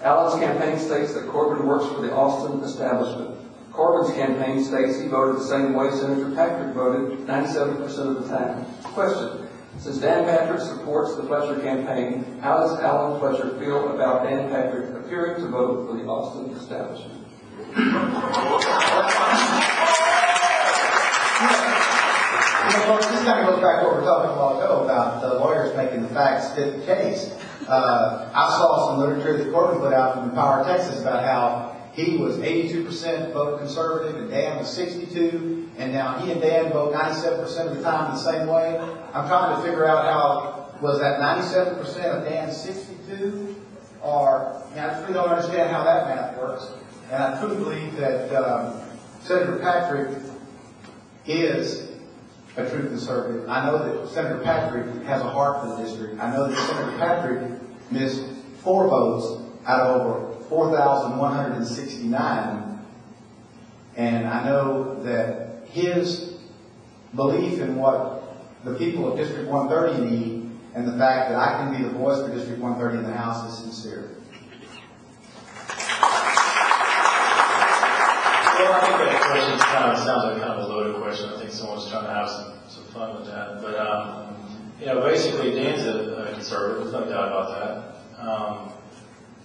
Allen's campaign states that Corbin works for the Austin establishment. Corbin's campaign states he voted the same way Senator Patrick voted 97% of the time. Question. Since Dan Patrick supports the Fletcher campaign, how does Alan Fletcher feel about Dan Patrick appearing to vote for the Austin establishment? This kind of goes back to what we were talking a while ago about the lawyers making the facts fit the case. I saw some literature that Corbin put out from Power, Texas about how he was 82% vote conservative and Dan was 62%, and now he and Dan vote 97% of the time the same way. I'm trying to figure out how, was that 97% of Dan's 62%? Or, I really don't understand how that math works. And I truly believe that Senator Patrick is a true conservative. I know that Senator Patrick has a heart for the district. I know that Senator Patrick missed 4 votes out of over 4,169. And I know that his belief in what the people of District 130 need and the fact that I can be the voice for District 130 in the House is sincere. Well, I think that question sounds like kind of a loaded question. I think someone's trying to have some fun with that. But, basically Dan's a conservative. There's no doubt about that.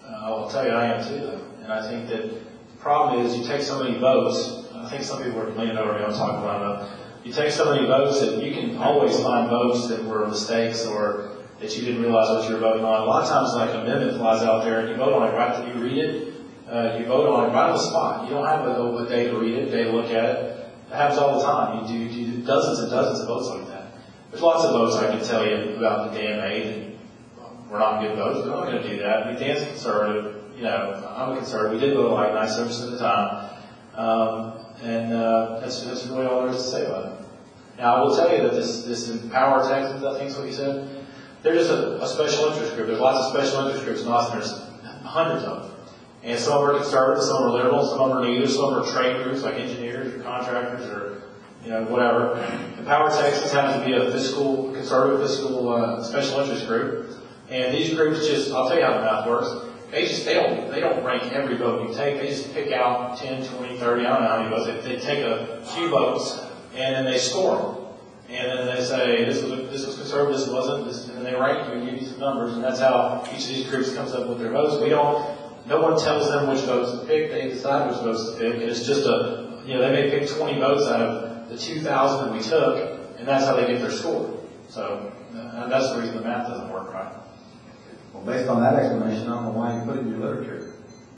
I'll tell you I am too, though. And I think that the problem is you take so many votes. I think some people are leaning over me on talking about it. You take so many votes that you can always find votes that were mistakes or that you didn't realize what you were voting on. A lot of times, like, an amendment flies out there and you vote on it right after you read it. You vote on it right on the spot. You don't have a day to read it, a day to look at it. It happens all the time. You do dozens and dozens of votes like that. There's lots of votes I can tell you about that Dan made, and we're not good votes, but I'm not going to do that. I mean, Dan's a conservative. I'm a conservative. We did vote like 97% of the time. That's really all there is to say about it. Now, I will tell you that this Empower Texans, I think is what you said, they're just a special interest group. There's lots of special interest groups in Austin. There's hundreds of them. And some are conservative, some are liberal, some are neither, some are trade groups like engineers or contractors or, whatever. Empower Texans happens to be a conservative fiscal special interest group. And these groups I'll tell you how the math works. They don't rank every vote you take. They just pick out 10, 20, 30, I don't know how many votes. They take a few votes and then they score them. And then they say, this was conservative, this wasn't, and then they rank you and give you some numbers, and that's how each of these groups comes up with their votes. No one tells them which votes to pick, they decide which votes to pick, and it's just they may pick 20 votes out of the 2,000 that we took, and that's how they get their score. So, that's the reason the math doesn't work right. Well, based on that explanation, I don't know why you put it in your